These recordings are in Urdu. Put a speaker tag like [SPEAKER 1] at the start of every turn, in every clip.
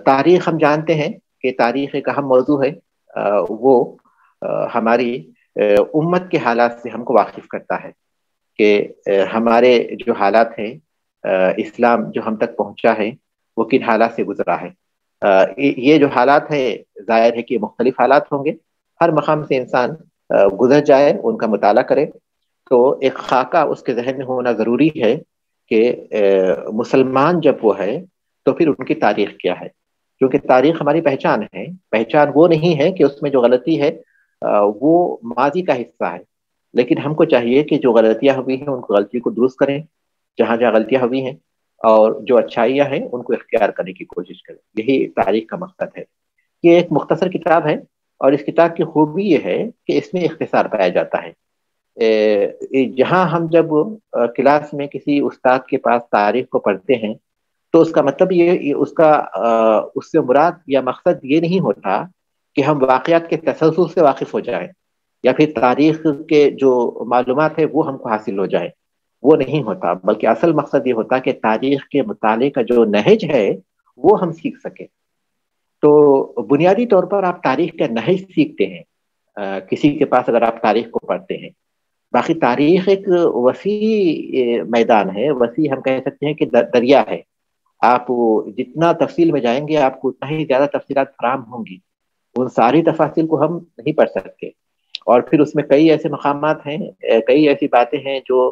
[SPEAKER 1] تاریخ ہم جانتے ہیں کہ تاریخ ایک اہم موضوع ہے۔ وہ ہماری امت کے حالات سے ہم کو واقف کرتا ہے کہ ہمارے جو حالات ہیں، اسلام جو ہم تک پہنچا ہے وہ کن حالات سے گزرا ہے۔ یہ جو حالات ہیں، ظاہر ہے کہ مختلف حالات ہوں گے۔ ہر مقام سے انسان گزر جائے، ان کا مطالعہ کرے تو ایک خاکہ اس کے ذہن میں ہونا ضروری ہے کہ مسلمان جب وہ ہے تو پھر ان کی تاریخ کیا ہے، کیونکہ تاریخ ہماری پہچان ہے۔ پہچان وہ نہیں ہے کہ اس میں جو غلطی ہے وہ ماضی کا حصہ ہے، لیکن ہم کو چاہیے کہ جو غلطیاں ہوئی ہیں ان کو غلطی کو درست کریں جہاں جہاں غلطیاں ہوئی ہیں، اور جو اچھائیاں ہیں ان کو اختیار کرنے کی کوشش کریں۔ یہی تاریخ کا مقصد ہے۔ یہ ایک مختصر کتاب ہے، اور اس کتاب کی خوبی یہ ہے کہ اس میں اختصار پایا جاتا ہے۔ جہاں ہم جب کلاس میں کسی استاد کے پاس تاریخ کو پڑھتے ہیں تو اس کا مطلب اس سے مراد یا مقصد یہ نہیں ہوتا کہ ہم واقعات کے تسلسل سے واقف ہو جائیں، یا پھر تاریخ کے جو معلومات ہے وہ ہم کو حاصل ہو جائے۔ وہ نہیں ہوتا، بلکہ اصل مقصد یہ ہوتا کہ تاریخ کے مطالعے کا جو نہج ہے وہ ہم سیکھ سکیں۔ تو بنیادی طور پر آپ تاریخ کا نہج سیکھتے ہیں کسی کے پاس اگر آپ تاریخ کو پڑھتے ہیں۔ باقی تاریخ ایک وسیع میدان ہے، وسیع ہم کہہ سکتے ہیں کہ دریا ہے۔ آپ جتنا تفصیل میں جائیں گے آپ کو اتنا ہی زیادہ تفصیلات فراہم ہوں گی۔ ان ساری تفاصیل کو ہم نہیں پڑھ سکتے، اور پھر اس میں کئی ایسے مقامات ہیں، کئی ایسی باتیں ہیں جو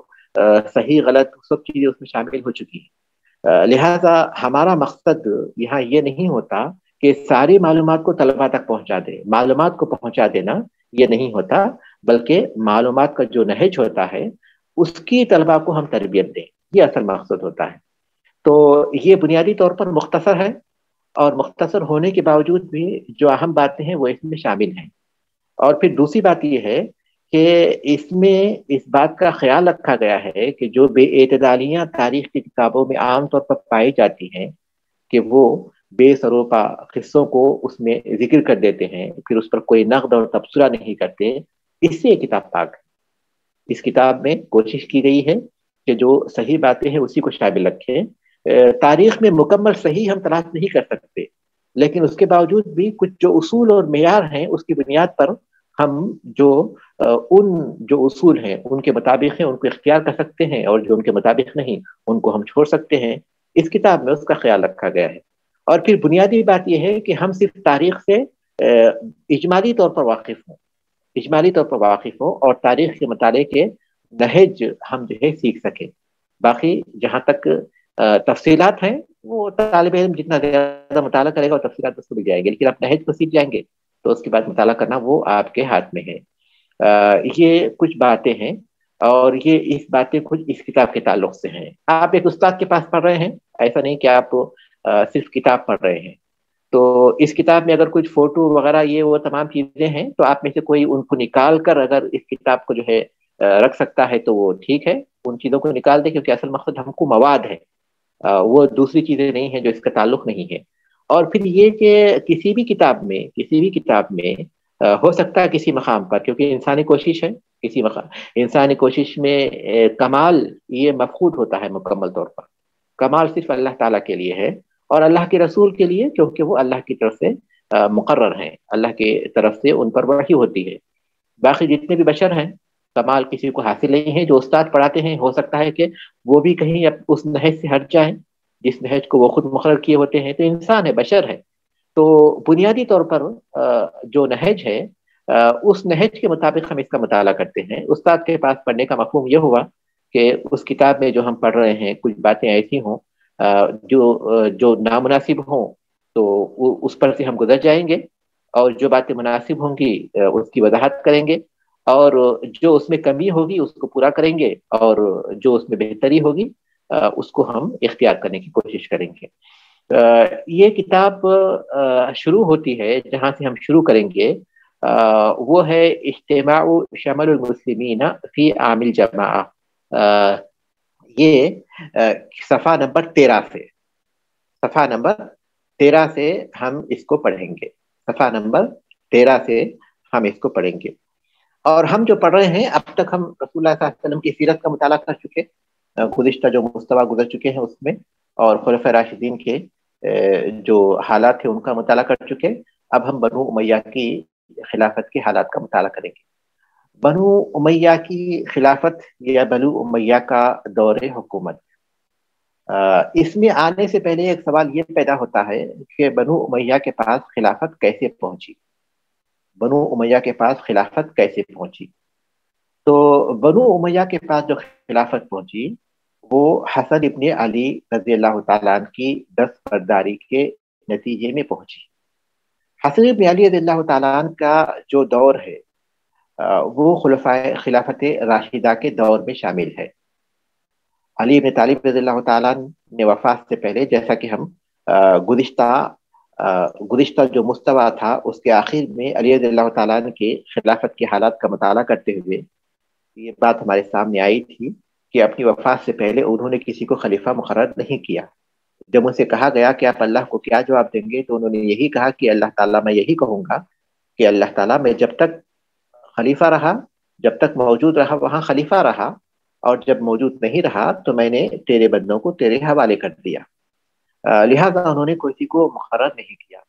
[SPEAKER 1] صحیح غلط سب چیزیں اس میں شامل ہو چکی ہیں۔ لہذا ہمارا مقصد یہاں یہ نہیں ہوتا کہ ساری معلومات کو طلبا تک پہنچا دے۔ معلومات کو پہنچا دینا یہ نہیں ہوتا، بلکہ معلومات کا جو نہج ہوتا ہے اس کی طلبا کو ہم تربیت دیں، یہ اصل مقصد ہوتا ہے۔ تو یہ بنیادی طور پر مختصر ہے، اور مختصر ہونے کے باوجود بھی جو اہم باتیں ہیں وہ اس میں شامل ہیں۔ اور پھر دوسری بات یہ ہے کہ اس میں اس بات کا خیال رکھا گیا ہے کہ جو بے اعتدالیاں تاریخ کی کتابوں میں عام طور پر پائی جاتی ہیں کہ وہ بے سروپا قصوں کو اس میں ذکر کر دیتے ہیں، پھر اس پر کوئی نقد اور تبصرہ نہیں کرتے، اس سے یہ کتاب پاک ہے۔ اس کتاب میں کوشش کی گئی ہے کہ جو صحیح باتیں ہیں اسی کو شامل رکھیں۔ تاریخ میں مکمل صحیح ہم تلاش نہیں کر سکتے، لیکن اس کے باوجود بھی کچھ جو اصول اور معیار ہیں اس کی بنیاد پر ہم جو ان جو اصول ہیں ان کے مطابق ہیں ان کو اختیار کر سکتے ہیں، اور جو ان کے مطابق نہیں ان کو ہم چھوڑ سکتے ہیں۔ اس کتاب میں اس کا خیال رکھا گیا ہے۔ اور پھر بنیادی بات یہ ہے کہ ہم صرف تاریخ سے اجمالی طور پر واقف ہوں، اجمالی طور پر واقف ہوں، اور تاریخ کے مطالعے کے نہج ہم جو ہے سیکھ سکیں۔ باقی جہاں تک تفصیلات ہیں وہ طالب علم جتنا زیادہ مطالعہ کرے گا اور تفصیلات اس کو بھی جائیں گے، لیکن آپ نہج کو سیکھ جائیں گے تو اس کے بعد مطالعہ کرنا وہ آپ کے ہاتھ میں ہے۔ یہ کچھ باتیں ہیں، اور یہ اس باتیں کچھ اس کتاب کے تعلق سے ہیں۔ آپ ایک استاد کے پاس پڑھ رہے ہیں، ایسا نہیں کہ آپ صرف کتاب پڑھ رہے ہیں۔ تو اس کتاب میں اگر کچھ فوٹو وغیرہ یہ وہ تمام چیزیں ہیں تو آپ میں سے کوئی ان کو نکال کر اگر اس کتاب کو جو ہے رکھ سکتا ہے تو وہ ٹھیک ہے، ان چیزوں کو نکال دے، کیونکہ اصل مقصد ہم کو مواد ہے، وہ دوسری چیزیں نہیں ہیں جو اس کا تعلق نہیں ہے۔ اور پھر یہ کہ کسی بھی کتاب میں ہو سکتا ہے کسی مقام پر، کیونکہ انسانی کوشش ہے، کسی مقام انسانی کوشش میں کمال یہ مفقود ہوتا ہے مکمل طور پر۔ کمال صرف اللہ تعالیٰ کے لیے ہے اور اللہ کے رسول کے لیے، کیونکہ وہ اللہ کی طرف سے مقرر ہیں، اللہ کی طرف سے ان پر وحی ہوتی ہے۔ باقی جتنے بھی بشر ہیں کمال کسی کو حاصل نہیں ہے۔ جو استاد پڑھاتے ہیں ہو سکتا ہے کہ وہ بھی کہیں اس نہج سے ہٹ جائیں جس نہج کو وہ خود مقرر کیے ہوتے ہیں، تو انسان ہے، بشر ہے۔ تو بنیادی طور پر جو نہج ہے اس نہج کے مطابق ہم اس کا مطالعہ کرتے ہیں۔ استاد کے پاس پڑھنے کا مفہوم یہ ہوا کہ اس کتاب میں جو ہم پڑھ رہے ہیں کچھ باتیں ایسی ہوں جو نامناسب ہوں تو اس پر سے ہم گزر جائیں گے، اور جو باتیں مناسب ہوں گی اس کی وضاحت کریں گے، اور جو اس میں کمی ہوگی اس کو پورا کریں گے، اور جو اس میں بہتری ہوگی اس کو ہم اختیار کرنے کی کوشش کریں گے۔ یہ کتاب شروع ہوتی ہے، جہاں سے ہم شروع کریں گے وہ ہے اجتماع شمل المسلمین فی عام الجماعہ۔ یہ صفحہ نمبر 13 سے، صفحہ نمبر 13 سے ہم اس کو پڑھیں گے۔ صفحہ نمبر 13 سے ہم اس کو پڑھیں گے۔ اور ہم جو پڑھ رہے ہیں اب تک ہم رسول اللہ صلی اللہ علیہ وسلم کی سیرت کا مطالعہ کر چکے، گزشتہ جو مستویٰ گزر چکے ہیں اس میں، اور خلفائے راشدین کے جو حالات تھے ان کا مطالعہ کر چکے، اب ہم بنو امیہ کی خلافت کے حالات کا مطالعہ کریں گے۔ بنو امیہ کی خلافت یا بنو امیہ کا دور حکومت، اس میں آنے سے پہلے ایک سوال یہ پیدا ہوتا ہے کہ بنو امیہ کے پاس خلافت کیسے پہنچی؟ بنو امیہ کے پاس خلافت کیسے پہنچی؟ تو بنو امیہ کے پاس جو خلافت پہنچی وہ حسن ابن علی رضی اللہ تعالیٰ عنہ کی دست برداری کے نتیجے میں پہنچی۔ حسن ابن علی رضی اللہ تعالیٰ عنہ کا جو دور ہے وہ خلفائے خلافت راشدہ کے دور میں شامل ہے۔ علی بن طالب رضی اللہ تعالیٰ نے وفات سے پہلے، جیسا کہ ہم گزشتہ جو مستویٰ تھا اس کے آخر میں علی رضی اللہ تعالیٰ کے خلافت کے حالات کا مطالعہ کرتے ہوئے یہ بات ہمارے سامنے آئی تھی کہ اپنی وفات سے پہلے انہوں نے کسی کو خلیفہ مقرر نہیں کیا۔ جب ان سے کہا گیا کہ آپ اللہ کو کیا جواب دیں گے تو انہوں نے یہی کہا کہ اللہ تعالیٰ میں یہی کہوں گا کہ اللہ تعالیٰ میں جب تک خلیفہ رہا، جب تک موجود رہا وہاں خلیفہ رہا، اور جب موجود نہیں رہا تو میں نے تیرے بندوں کو تیرے حوالے کر دیا۔ لہذا انہوں نے کسی کو مقرر نہیں کیا۔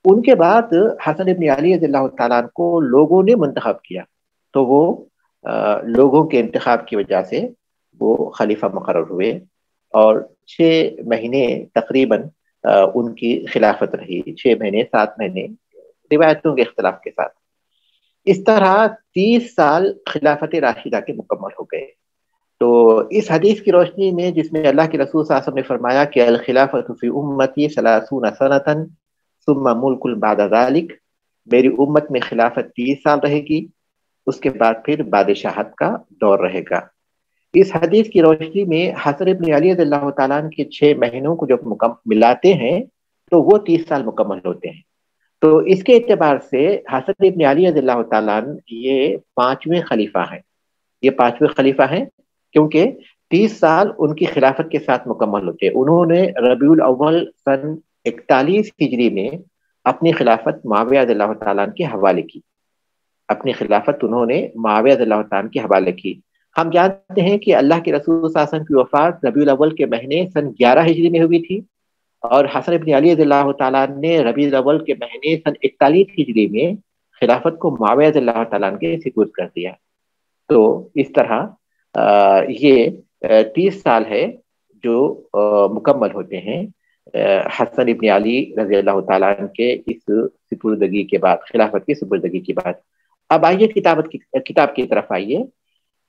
[SPEAKER 1] ان کے بعد حسن ابن علی رضی اللہ تعالیٰ عنہ کو لوگوں نے منتخب کیا، تو وہ لوگوں کے انتخاب کی وجہ سے وہ خلیفہ مقرر ہوئے، اور 6 مہینے تقریباً ان کی خلافت رہی، 6 مہینے 7 مہینے روایتوں کے اختلاف کے ساتھ۔ اس طرح 30 سال خلافت راشدہ کے مکمل ہو گئے۔ تو اس حدیث کی روشنی میں جس میں اللہ کے رسول صلی اللہ علیہ وسلم نے فرمایا کہ الخلافت فی امتی 30 سنۃ ثم ملک بعد ذلک، میری امت میں خلافت 30 سال رہے گی، اس کے بعد پھر بادشاہت کا دور رہے گا۔ اس حدیث کی روشنی میں حسن ابن علی رضی اللہ تعالیٰ عنہ کے 6 مہینوں کو جب ملاتے ہیں تو وہ 30 سال مکمل ہوتے ہیں۔ تو اس کے اعتبار سے حسن ابن علی رضی اللہ تعالیٰ عنہ یہ 5ویں خلیفہ ہیں، یہ 5ویں خلیفہ ہیں، کیونکہ 30 سال ان کی خلافت کے ساتھ مکمل ہوتے ہیں۔ انہوں نے ربیع الاول سن 41 ہجری میں اپنی خلافت معاویہ رضی اللہ تعالیٰ عنہ کے حوالے کی، اپنی خلافت انہوں نے معاویہ رضی اللہ تعالیٰ عنہ کے حوالے کی۔ ہم جانتے ہیں کہ اللہ کے رسول صلی اللہ علیہ وسلم کی وفات ربیع الاول کے مہینے سن 11 ہجری میں ہوئی تھی، اور حسن ابن علی رضی اللہ تعالیٰ عنہ نے ربیع الاول کے مہینے سن 41 ہجری میں خلافت کو معاویہ رضی اللہ تعالیٰ عنہ کے سپرد کر دیا۔ تو اس طرح یہ 30 سال ہے جو مکمل ہوتے ہیں حسن ابن علی رضی اللہ تعالیٰ عنہ کے اس سپردگی کے بعد، خلافت کی سپردگی کے بعد۔ اب آئیے کتاب کی طرف آئیے۔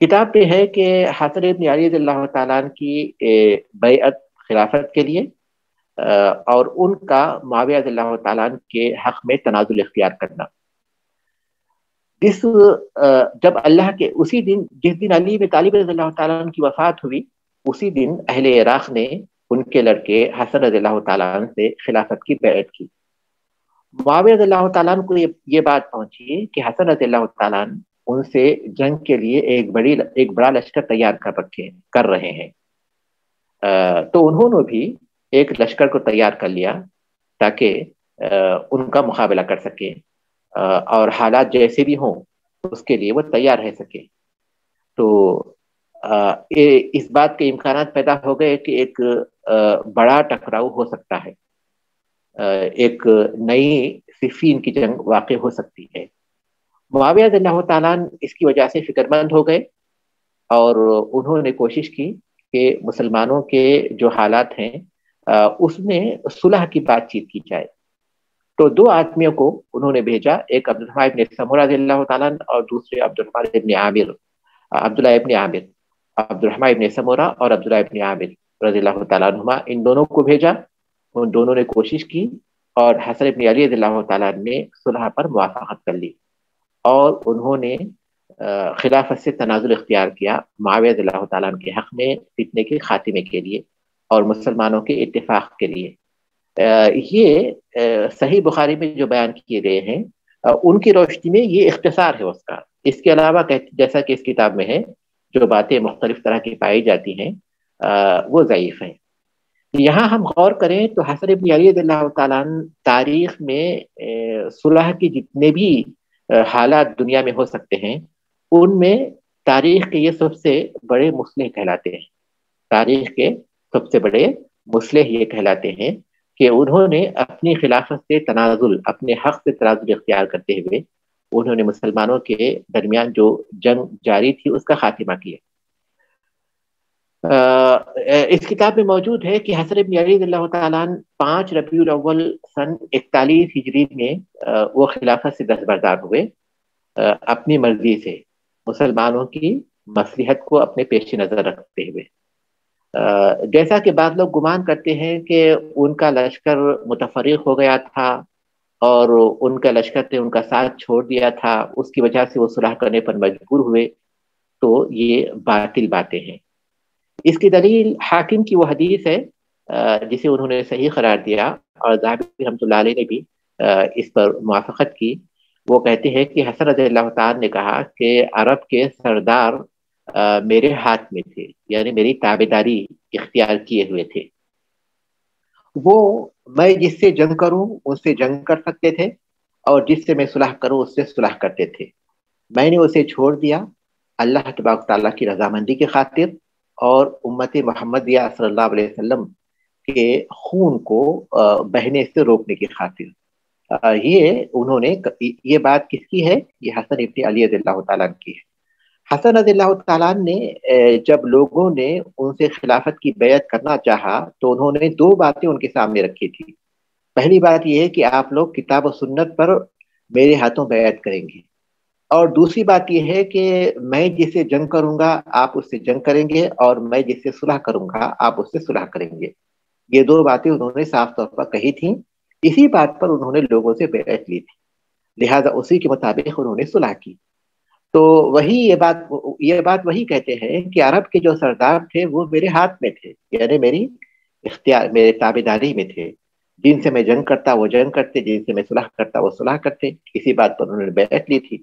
[SPEAKER 1] کتاب پہ ہے کہ حسن ابن علی رضی اللہ تعالیٰ عنہ کی بیعت خلافت کے لیے اور ان کا معاویہ رضی اللہ تعالیٰ عنہ کے حق میں تنازل اختیار کرنا۔ جب اللہ کے اسی دن جس دن علی بن طالب رضی اللہ تعالیٰ عنہ کی وفات ہوئی، اسی دن اہل عراق نے ان کے لڑکے حسن رضی اللہ تعالیٰ عنہ سے خلافت کی بیعت کی۔ معاویہ رضی اللہ تعالیٰ عنہ کو یہ بات پہنچی کہ حسن رضی اللہ تعالیٰ عنہ ان سے جنگ کے لیے ایک بڑا لشکر تیار کر رہے ہیں، تو انہوں نے بھی ایک لشکر کو تیار کر لیا تاکہ ان کا مقابلہ کر سکیں، اور حالات جیسے بھی ہوں اس کے لیے وہ تیار رہ سکے۔ تو اس بات کے امکانات پیدا ہو گئے کہ ایک بڑا ٹکراؤ ہو سکتا ہے، ایک نئی صفین کی جنگ واقع ہو سکتی ہے۔ معاویہ رضی اللہ تعالیٰ عنہ اس کی وجہ سے فکر مند ہو گئے، اور انہوں نے کوشش کی کہ مسلمانوں کے جو حالات ہیں اس میں صلح کی بات چیت کی جائے۔ تو 2 آدمیوں کو انہوں نے بھیجا، ایک عبدالرحمن ابن سمرہ رضی اللہ تعالیٰ عنہ اور دوسرے عبدالرحمن ابن سمرہ اور عبداللہ ابن عامر رضی اللہ تعالیٰ عنہما، ان دونوں کو بھیجا۔ ان دونوں نے کوشش کی اور حسن ابن علی رضی اللہ تعالیٰ عنہ نے صلح پر موافقت کر لی، اور انہوں نے خلافت سے تنازل اختیار کیا معاویہ رضی اللہ تعالیٰ عنہ کے حق میں فتنے کے خاتمے کے لیے اور مسلمانوں کے اتفاق کے لیے۔ یہ صحیح بخاری میں جو بیان کیے گئے ہیں ان کی روشنی میں یہ اختصار ہے اس کا۔ اس کے علاوہ جیسا کہ اس کتاب میں ہے جو باتیں مختلف طرح کی پائی جاتی ہیں وہ ضعیف ہیں۔ یہاں ہم غور کریں تو حسن ابن علی رضی اللہ تعالیٰ عنہ تاریخ میں صلح کی جتنے بھی حالات دنیا میں ہو سکتے ہیں ان میں تاریخ کے یہ سب سے بڑے مصلح کہلاتے ہیں، تاریخ کے سب سے بڑے مصلح یہ کہلاتے ہیں، کہ انہوں نے اپنی خلافت سے تنازل، اپنے حق سے تنازل اختیار کرتے ہوئے انہوں نے مسلمانوں کے درمیان جو جنگ جاری تھی اس کا خاتمہ کیا۔ اس کتاب میں موجود ہے کہ حسن بن علی رضی اللہ تعالیٰ عنہ 5 ربیع الاول سن 41 ہجری میں وہ خلافت سے دستبردار ہوئے، اپنی مرضی سے، مسلمانوں کی مصلحت کو اپنے پیش نظر رکھتے ہوئے۔ جیسا کہ بعض لوگ گمان کرتے ہیں کہ ان کا لشکر متفرق ہو گیا تھا اور ان کا لشکر نے ان کا ساتھ چھوڑ دیا تھا، اس کی وجہ سے وہ صلح کرنے پر مجبور ہوئے، تو یہ باطل باتیں ہیں۔ اس کی دلیل حاکم کی وہ حدیث ہے جسے انہوں نے صحیح قرار دیا، اور ذہبی رحمۃ اللہ علیہ نے بھی اس پر موافقت کی۔ وہ کہتے ہیں کہ حسن رضی اللہ تعالیٰ نے کہا کہ عرب کے سردار میرے ہاتھ میں تھے، یعنی میری تابعداری اختیار کیے ہوئے تھے۔ وہ میں جس سے جنگ کروں اس سے جنگ کر سکتے تھے، اور جس سے میں صلح کروں اس سے صلح کرتے تھے۔ میں نے اسے چھوڑ دیا اللہ تبارک تعالیٰ کی رضامندی کی خاطر اور امت محمدیہ صلی اللہ علیہ وسلم کے خون کو بہنے سے روکنے کی خاطر۔ یہ انہوں نے، یہ بات کس کی ہے؟ یہ حسن ابن علی رضی اللہ تعالیٰ کی ہے۔ حسن رضی اللہ تعالیٰ نے جب لوگوں نے ان سے خلافت کی بیعت کرنا چاہا تو انہوں نے 2 باتیں ان کے سامنے رکھی تھی۔ پہلی بات یہ ہے کہ آپ لوگ کتاب و سنت پر میرے ہاتھوں بیعت کریں گے، اور دوسری بات یہ ہے کہ میں جس سے جنگ کروں گا آپ اس سے جنگ کریں گے، اور میں جس سے صلح کروں گا آپ اس سے صلح کریں گے۔ یہ 2 باتیں انہوں نے صاف طور پر کہی تھیں، اسی بات پر انہوں نے لوگوں سے بیعت لی تھی، لہذا اسی کے مطابق انہوں نے صلح کی۔ تو وہی یہ بات وہی کہتے ہیں کہ عرب کے جو سردار تھے وہ میرے ہاتھ میں تھے، یعنی میری اختیار، میرے تابعداری میں تھے۔ جن سے میں جنگ کرتا وہ جنگ کرتے، جن سے میں صلح کرتا وہ صلح کرتے، اسی بات پر انہوں نے بیعت لی تھی۔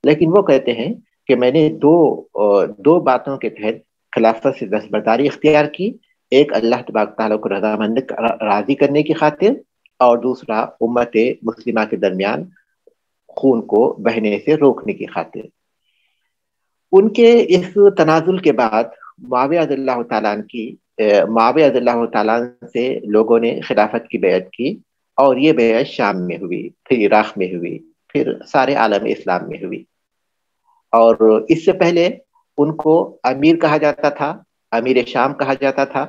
[SPEAKER 1] لیکن وہ کہتے ہیں کہ میں نے دو باتوں کے تحت خلافت سے دستبرداری اختیار کی، ایک اللہ تبارک تعالیٰ کو رضامند راضی کرنے کی خاطر، اور دوسرا امت مسلمہ کے درمیان خون کو بہنے سے روکنے کی خاطر۔ ان کے اس تنازل کے بعد معاویہ رضی اللہ تعالیٰ عنہ سے لوگوں نے خلافت کی بیعت کی، اور یہ بیعت شام میں ہوئی، پھر عراق میں ہوئی، پھر سارے عالم اسلام میں ہوئی۔ اور اس سے پہلے ان کو امیر کہا جاتا تھا، امیر شام کہا جاتا تھا،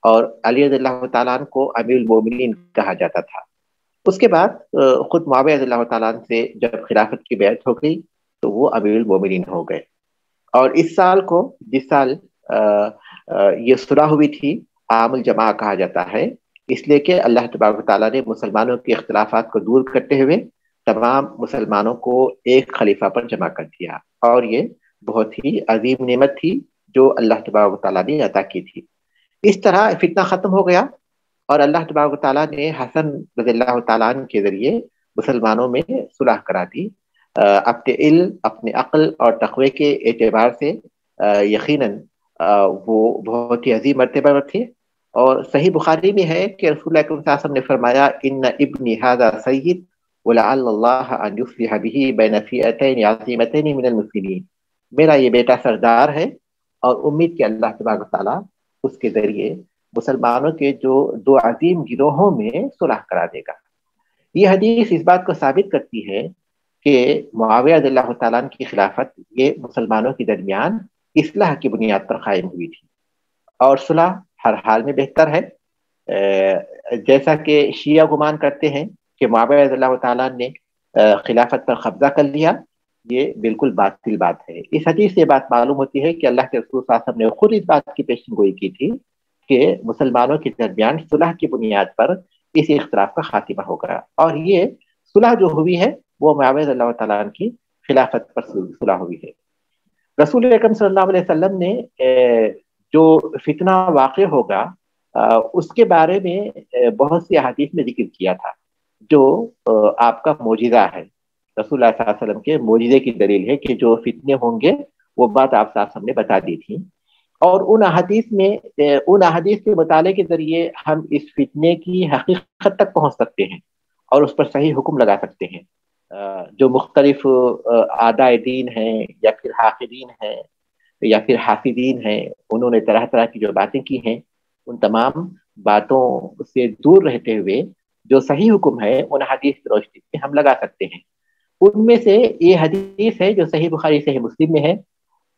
[SPEAKER 1] اور علی رضی اللہ تعالیٰ عنہ کو امیر المومنین کہا جاتا تھا۔ اس کے بعد خود معاویہ رضی اللہ تعالیٰ عنہ سے جب خلافت کی بیعت ہو گئی تو وہ امیر المومنین ہو گئے۔ اور اس سال کو، جس سال یہ صلح ہوئی تھی، عام الجماع کہا جاتا ہے، اس لیے کہ اللہ تبارک تعالیٰ نے مسلمانوں کے اختلافات کو دور کرتے ہوئے تمام مسلمانوں کو ایک خلیفہ پر جمع کر دیا، اور یہ بہت ہی عظیم نعمت تھی جو اللہ تبارک تعالیٰ نے عطا کی تھی۔ اس طرح فتنہ ختم ہو گیا، اور اللہ تبارک تعالیٰ نے حسن رضی اللہ تعالیٰ عنہ کے ذریعے مسلمانوں میں صلح کرا دی۔ اپنے علم، اپنے عقل اور تقوی کے اعتبار سے یقیناً وہ بہت ہی عظیم مرتبہ پر تھے۔ اور صحیح بخاری میں ہے کہ رسول اللہ صلی اللہ علیہ وسلم نے فرمایا ان ابنی ھذا سید ولعل اللہ ان یصلح به بین فئتین عظیمتین من المسلمین، میرا یہ بیٹا سردار ہے، اور امید کہ اللہ تبارک تعالیٰ اس کے ذریعے مسلمانوں کے جو 2 عظیم گروہوں میں صلح کرا دے گا۔ یہ حدیث اس بات کو ثابت کرتی ہے کہ معاویہ رضی اللہ تعالیٰ عنہ کی خلافت یہ مسلمانوں کے درمیان اصلاح کی بنیاد پر قائم ہوئی تھی، اور صلح ہر حال میں بہتر ہے۔ جیسا کہ شیعہ گمان کرتے ہیں کہ معاویہ رضی اللہ تعالیٰ عنہ نے خلافت پر قبضہ کر لیا، یہ بالکل باطل بات ہے۔ اس حدیث سے بات معلوم ہوتی ہے کہ اللہ کے رسول صلی اللہ علیہ وسلم نے خود اس بات کی پیشن گوئی کی تھی کہ مسلمانوں کے درمیان صلح کی بنیاد پر اس اختلاف کا خاتمہ ہوگا، اور یہ صلح جو ہوئی ہے وہ معاویہ رضی اللہ تعالیٰ عنہ کی خلافت پر صلح ہوئی ہے۔ رسول اکرم صلی اللہ علیہ وسلم نے جو فتنہ واقع ہوگا اس کے بارے میں بہت سی احادیث میں ذکر کیا تھا، جو آپ کا معجزہ ہے۔ رسول اللہ صلی اللہ علیہ وسلم کے معجزے کی دلیل ہے کہ جو فتنے ہوں گے وہ بات آپ صلی اللہ علیہ وسلم نے بتا دی تھی، اور ان احادیث کے مطالعے کے ذریعے ہم اس فتنے کی حقیقت تک پہنچ سکتے ہیں اور اس پر صحیح حکم لگا سکتے ہیں۔ جو مختلف اعداء دین ہیں یا پھر حاقدین ہیں یا پھر حاسدین ہیں، انہوں نے طرح طرح کی جو باتیں کی ہیں، ان تمام باتوں سے دور رہتے ہوئے جو صحیح حکم ہے ان حدیث کی روشنی میں ہم لگا سکتے ہیں۔ ان میں سے یہ حدیث ہے جو صحیح بخاری صحیح مسلم میں ہے،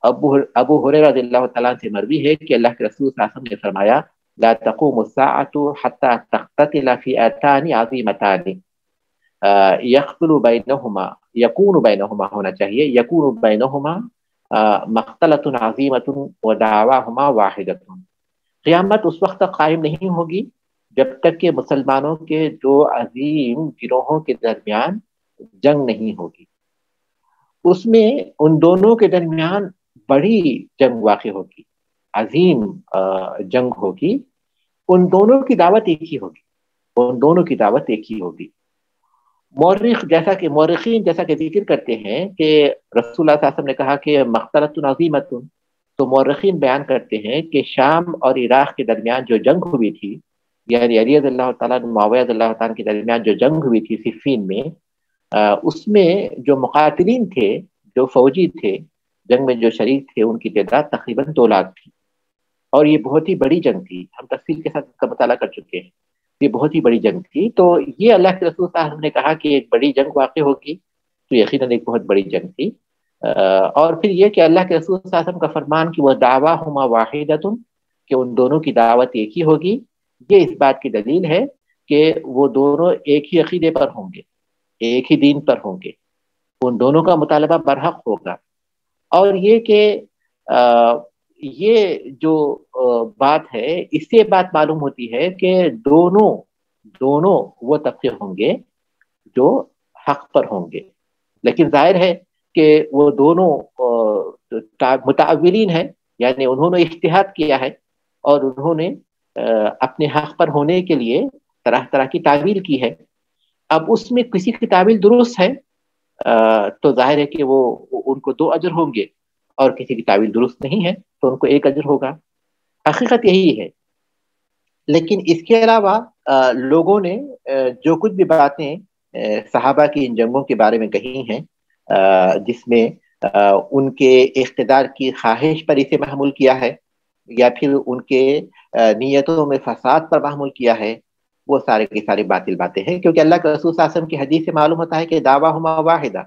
[SPEAKER 1] ابو ہریرہ رضی اللہ تعالیٰ سے مروی ہے کہ اللہ کے رسول صلی اللہ علیہ وسلم نے فرمایا لا تقوم الساعة حتى تقتتل فئتان عظیمتان یقتل بینہما یکون بینہما ہونا چاہیے یکون بینہما مقتلۃ عظیمۃ ودعواہما واحدۃ۔ قیامت اس وقت تک قائم نہیں ہوگی جب تک کہ مسلمانوں کے دو عظیم گروہوں کے درمیان جنگ نہیں ہوگی۔ اس میں ان دونوں کے درمیان بڑی جنگ واقع ہوگی، عظیم جنگ ہوگی، ان دونوں کی دعوت ایک ہی ہوگی، ان دونوں کی دعوت ایک ہی ہوگی۔ مورخین جیسا کہ ذکر کرتے ہیں کہ رسول اللہ صلی اللہ علیہ وسلم نے کہا کہ مقتلۃ عظیمۃ، تو مورخین بیان کرتے ہیں کہ شام اور عراق کے درمیان جو جنگ ہوئی تھی، یعنی علی رضی اللہ تعالیٰ معاویہ رضی اللہ تعالیٰ کے درمیان جو جنگ ہوئی تھی صفین میں، اس میں جو مقاتلین تھے، جو فوجی تھے، جنگ میں جو شریک تھے، ان کی تعداد تقریباً 2 لاکھ تھی، اور یہ بہت ہی بڑی جنگ تھی، ہم تفصیل کے ساتھ اس کا مطالعہ کر چکے ہیں، یہ بہت ہی بڑی جنگ تھی۔ تو یہ اللہ کے رسول صلی اللہ علیہ وسلم نے کہا کہ ایک بڑی جنگ واقع ہوگی، تو یقیناً ایک بہت بڑی جنگ تھی۔ اور پھر یہ کہ اللہ کے رسول صلی اللہ علیہ وسلم کا فرمان کہ وہ دعواہما واحدۃ، کہ ان دونوں کی دعوت ایک ہی ہوگی، یہ اس بات کی دلیل ہے کہ وہ دونوں ایک ہی عقیدے پر ہوں گے، ایک ہی دین پر ہوں گے، ان دونوں کا مطالبہ برحق ہوگا۔ اور یہ کہ یہ جو بات ہے، اس سے بات معلوم ہوتی ہے کہ دونوں وہ طبقے ہوں گے جو حق پر ہوں گے، لیکن ظاہر ہے کہ وہ دونوں متعولین ہیں، یعنی انہوں نے اجتہاد کیا ہے اور انہوں نے اپنے حق پر ہونے کے لیے طرح طرح کی تعویل کی ہے۔ اب اس میں کسی کی تعویل درست ہے تو ظاہر ہے کہ وہ ان کو 2 اجر ہوں گے، اور کسی کی تعویل درست نہیں ہے تو ان کو 1 اجر ہوگا۔ حقیقت یہی ہے۔ لیکن اس کے علاوہ لوگوں نے جو کچھ بھی باتیں صحابہ کی ان جنگوں کے بارے میں کہی ہیں، جس میں ان کے اقتدار کی خواہش پر اسے محمول کیا ہے، یا پھر ان کے نیتوں میں فساد پر محمول کیا ہے، وہ سارے کی ساری باطل باتیں ہیں، کیونکہ اللہ کے رسول صلی اللہ علیہ وسلم کی حدیث سے معلوم ہوتا ہے کہ دعواہما واحدہ،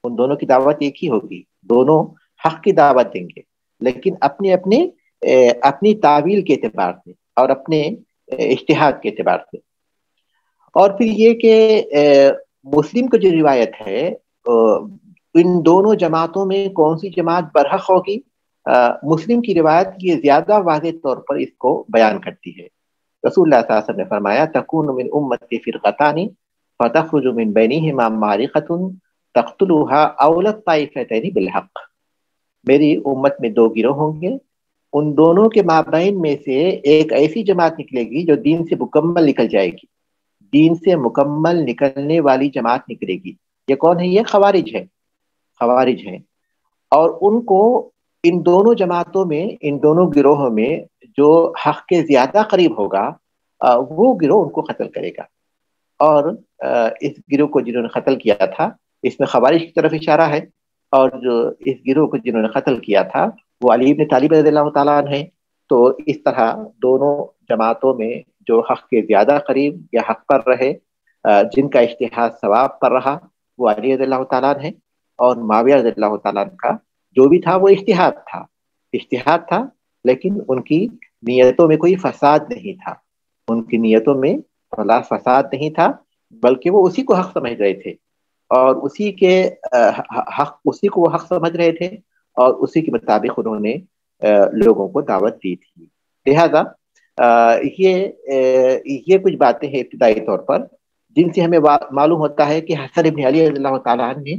[SPEAKER 1] ان دونوں کی دعوت ایک ہی ہوگی، دونوں حق کی دعوت دیں گے، لیکن اپنی تعویل کے اعتبار سے اور اپنے اجتہاد کے اعتبار سے۔ اور پھر یہ کہ مسلم کی جو روایت ہے، ان دونوں جماعتوں میں کون سی جماعت برحق ہوگی، مسلم کی روایت یہ زیادہ واضح طور پر اس کو بیان کرتی ہے۔ رسول اللہ صلی اللہ علیہ وسلم نے فرمایا تکون من امتی فرقتان فتخرج من بینہما معرکۃ تقتلها اولی الطائفتین بالحق، میری امت میں 2 گروہ ہوں گے، ان دونوں کے مابین میں سے ایک ایسی جماعت نکلے گی جو دین سے مکمل نکل جائے گی، دین سے مکمل نکلنے والی جماعت نکلے گی۔ یہ کون ہے؟ یہ خوارج ہیں، اور ان کو ان دونوں جماعتوں میں، ان دونوں گروہوں میں جو حق کے زیادہ قریب ہوگا وہ گروہ ان کو قتل کرے گا۔ اور اس گروہ کو جنہوں نے قتل کیا تھا، اس میں خوارج کی طرف اشارہ ہے، اور جو اس گروہ کو جنہوں نے قتل کیا تھا وہ علی بن طالب رضی اللہ تعالیٰ عنہ ہیں۔ تو اس طرح دونوں جماعتوں میں جو حق کے زیادہ قریب یا حق پر رہے، جن کا اجتہاد ثواب پر رہا، وہ علی رضی اللہ تعالیٰ عنہ ہیں، اور معاویہ رضی اللہ تعالیٰ عنہ کا جو بھی تھا وہ اجتہاد تھا، لیکن ان کی نیتوں میں کوئی فساد نہیں تھا، ان کی نیتوں میں فساد نہیں تھا، بلکہ وہ اسی کو حق سمجھ رہے تھے، اور اسی کو وہ حق سمجھ رہے تھے، اور اسی کے مطابق انہوں نے لوگوں کو دعوت دی تھی۔ لہذا یہ کچھ باتیں ہیں ابتدائی طور پر جن سے ہمیں معلوم ہوتا ہے کہ حسن بن علی رضی اللہ تعالیٰ عنہ نے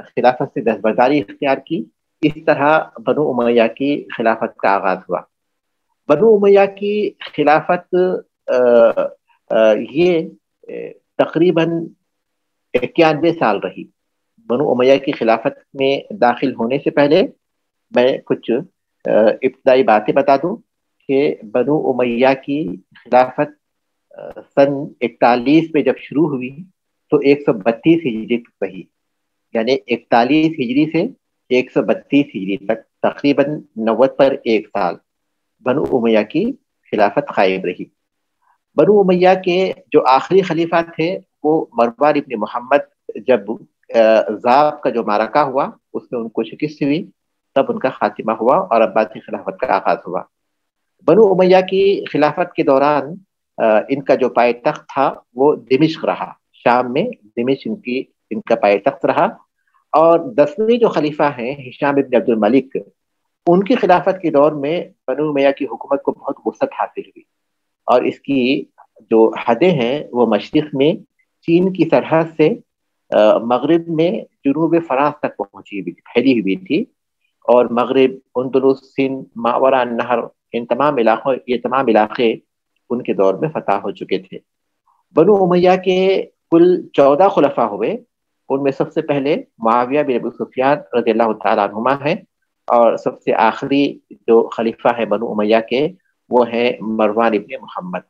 [SPEAKER 1] خلافت سے دستبرداری اختیار کی۔ اس طرح بنو امیہ کی خلافت کا آغاز ہوا۔ بنو امیہ کی خلافت یہ تقریباً 91 سال رہی۔ بنو امیہ کی خلافت میں داخل ہونے سے پہلے میں کچھ ابتدائی باتیں بتا دوں کہ بنو امیہ کی خلافت سن 41 میں جب شروع ہوئی تو 132 ہجری تک رہی، یعنی 41 ہجری سے 132 ہجری تک تقریباً 90 پر 1 سال بنو امیہ کی خلافت قائم رہی۔ بنو امیہ کے جو آخری خلیفہ تھے وہ مروان ابن محمد، جب ذاب کا جو معرکہ ہوا اس میں ان کو شکست ہوئی، تب ان کا خاتمہ ہوا اور عباسی خلافت کا آغاز ہوا۔ بنو امیہ کی خلافت کے دوران ان کا جو پائے تخت تھا وہ دمشق رہا، شام میں دمشق ان کا پائے تخت رہا۔ اور 10ویں جو خلیفہ ہیں ہشام ابن عبد الملک، ان کی خلافت کے دور میں بنو امیہ کی حکومت کو بہت وسعت حاصل ہوئی، اور اس کی جو حدیں ہیں وہ مشرق میں چین کی سرحد سے مغرب میں جنوب فرانس تک پہنچی ہوئی پھیلی ہوئی تھی، اور مغرب، اندلس، سندھ، ماورا النہر، یہ تمام علاقے ان کے دور میں فتح ہو چکے تھے۔ بنو امیہ کے کل 14 خلفاء ہوئے، ان میں سب سے پہلے معاویہ بن ابو سفیان رضی اللہ تعالیٰ عنہما ہیں، اور سب سے آخری جو خلیفہ ہے بنو امیہ کے وہ ہیں مروان ابن محمد۔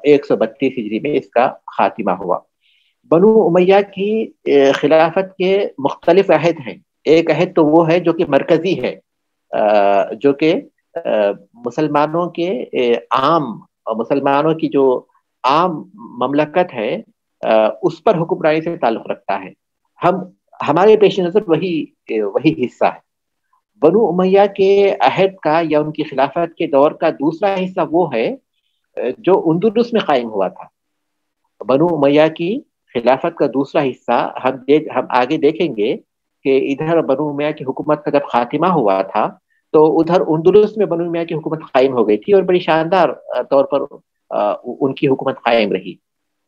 [SPEAKER 1] 132 ہجری میں اس کا خاتمہ ہوا۔ بنو امیہ کی خلافت کے مختلف عہد ہیں۔ ایک عہد تو وہ ہے جو کہ مرکزی ہے، جو کہ مسلمانوں کے مسلمانوں کی جو عام مملکت ہے اس پر حکمرانی سے تعلق رکھتا ہے۔ ہمارے پیش نظر وہی حصہ ہے۔ بنو امیہ کے عہد کا یا ان کی خلافت کے دور کا دوسرا حصہ وہ ہے جو اندلس میں قائم ہوا تھا۔ بنو امیہ کی خلافت کا دوسرا حصہ ہم آگے دیکھیں گے کہ ادھر بنو امیہ کی حکومت کا جب خاتمہ ہوا تھا تو ادھر اندلس میں بنو امیہ کی حکومت قائم ہو گئی تھی، اور بڑی شاندار طور پر ان کی حکومت قائم رہی،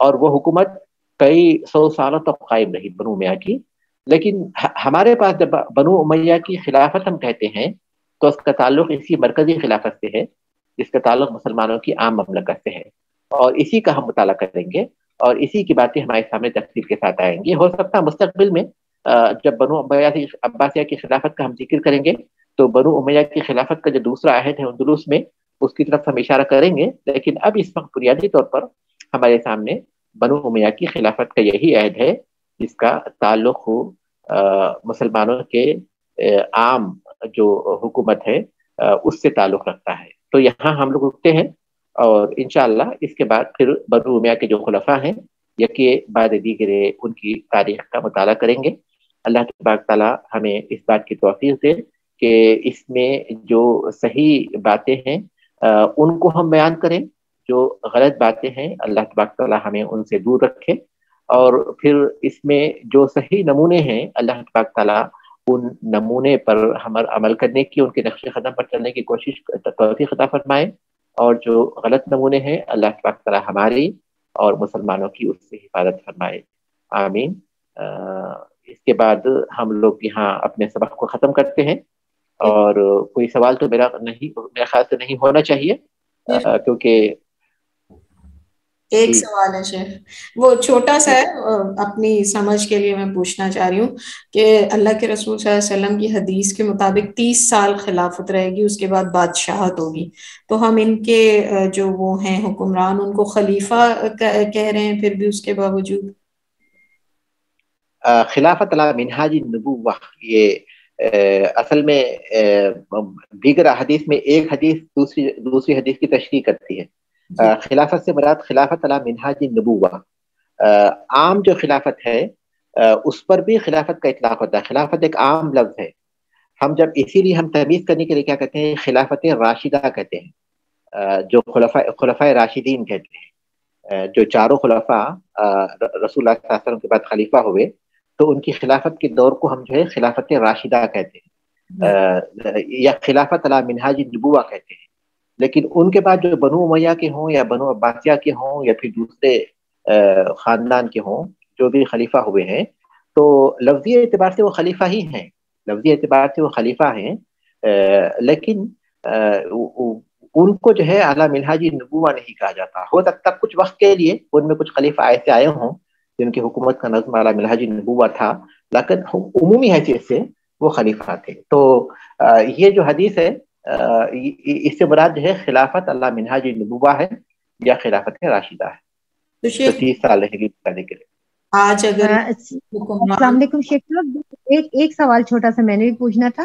[SPEAKER 1] اور وہ حکومت کئی 100 سالوں تک قائم رہی بنو امیہ کی۔ لیکن ہمارے پاس جب بنو امیہ کی خلافت ہم کہتے ہیں تو اس کا تعلق اسی مرکزی خلافت سے ہے جس کا تعلق مسلمانوں کی عام مملکت سے ہے، اور اسی کا ہم مطالعہ کریں گے، اور اسی کی باتیں ہمارے سامنے تفصیل کے ساتھ آئیں گی۔ ہو سکتا ہے مستقبل میں جب بنو عباسیہ کی خلافت کا ہم ذکر کریں گے تو بنو امیہ کی خلافت کا جو دوسرا عہد ہے اندلس میں، اس کی طرف ہم اشارہ کریں گے، لیکن اب اس وقت بنیادی طور پر ہمارے سامنے بنو امیہ کی خلافت کا یہی عہد ہے جس کا تعلق ہو مسلمانوں کے عام جو حکومت ہے اس سے تعلق رکھتا ہے۔ تو یہاں ہم لوگ رکتے ہیں، اور انشاءاللہ اس کے بعد پھر بنو امیہ کے جو خلفاء ہیں یکی بعد دیگرے ان کی تاریخ کا مطالعہ کریں گے۔ اللہ تبارک تعالیٰ ہمیں اس بات کی توفیق دے کہ اس میں جو صحیح باتیں ہیں ان کو ہم بیان کریں، جو غلط باتیں ہیں اللہ تبارک تعالیٰ ہمیں ان سے دور رکھے، اور پھر اس میں جو صحیح نمونے ہیں اللہ تبارک تعالیٰ ان نمونے پر عمل کرنے کی، ان کے نقش قدم پر چلنے کی کوشش توفیق عطا فرمائے، اور جو غلط نمونے ہیں اللہ تبارک تعالیٰ ہماری اور مسلمانوں کی اس سے حفاظت فرمائے، آمین۔ اس کے بعد ہم لوگ یہاں اپنے سبق کو ختم کرتے ہیں، اور کوئی سوال تو میرا خیال سے نہیں ہونا چاہیے، کیونکہ
[SPEAKER 2] ایک سوال ہے شیخ، وہ چھوٹا سا ہے، اپنی سمجھ کے لیے میں پوچھنا چاہ رہی ہوں کہ اللہ کے رسول صلی اللہ علیہ وسلم کی حدیث کے مطابق 30 سال خلافت رہے گی، اس کے بعد بادشاہت ہوگی، تو ہم ان کے جو وہ ہیں حکمران ان کو خلیفہ کہہ رہے ہیں پھر بھی اس کے باوجود؟
[SPEAKER 1] خلافت علی منہاج النبوہ، یہ اصل میں دیگر حدیث میں ایک حدیث دوسری حدیث کی تشریح کرتی ہے۔ خلافت سے مراد خلافت علی منہاج النبوہ، عام جو خلافت ہے اس پر بھی خلافت کا اطلاق ہوتا ہے۔ خلافت ایک عام لفظ ہے، ہم جب اسی لیے ہم تمیز کرنے کے لیے کیا کہتے ہیں، خلافت راشدہ کہتے ہیں، جو خلفائے راشدین کہتے ہیں، جو چاروں خلفاء رسول اللہ صلی اللہ علیہ وسلم کے بعد خلیفہ ہوئے تو ان کی خلافت کے دور کو ہم جو ہے خلافت راشدہ کہتے ہیں، یا خلافت علی منہاج النبوہ کہتے ہیں۔ لیکن ان کے بعد جو بنو امیہ کے ہوں یا بنو عباسیہ کے ہوں یا پھر دوسرے خاندان کے ہوں جو بھی خلیفہ ہوئے ہیں، تو لفظی اعتبار سے وہ خلیفہ ہی ہیں، لفظی اعتبار سے وہ خلیفہ ہیں، لیکن ان کو جو ہے اعلیٰ منہاج نبوہ نہیں کہا جاتا۔ ہو سکتا کچھ وقت کے لیے ان میں کچھ خلیفہ ایسے آئے ہوں جن کی حکومت کا نظم اعلیٰ منہاج نبوہ تھا، لیکن عمومی حیثیت سے وہ خلیفہ تھے۔ تو یہ جو حدیث ہے اس سے مراد جو ہے خلافت اعلیٰ منہاج نبوہ ہے یا خلافت راشدہ ہے، تو 30 سال رہے گی کرنے کے لیے۔
[SPEAKER 2] آج اگر
[SPEAKER 3] السلام علیکم شیخ صاحب، ایک سوال چھوٹا سا میں نے بھی پوچھنا تھا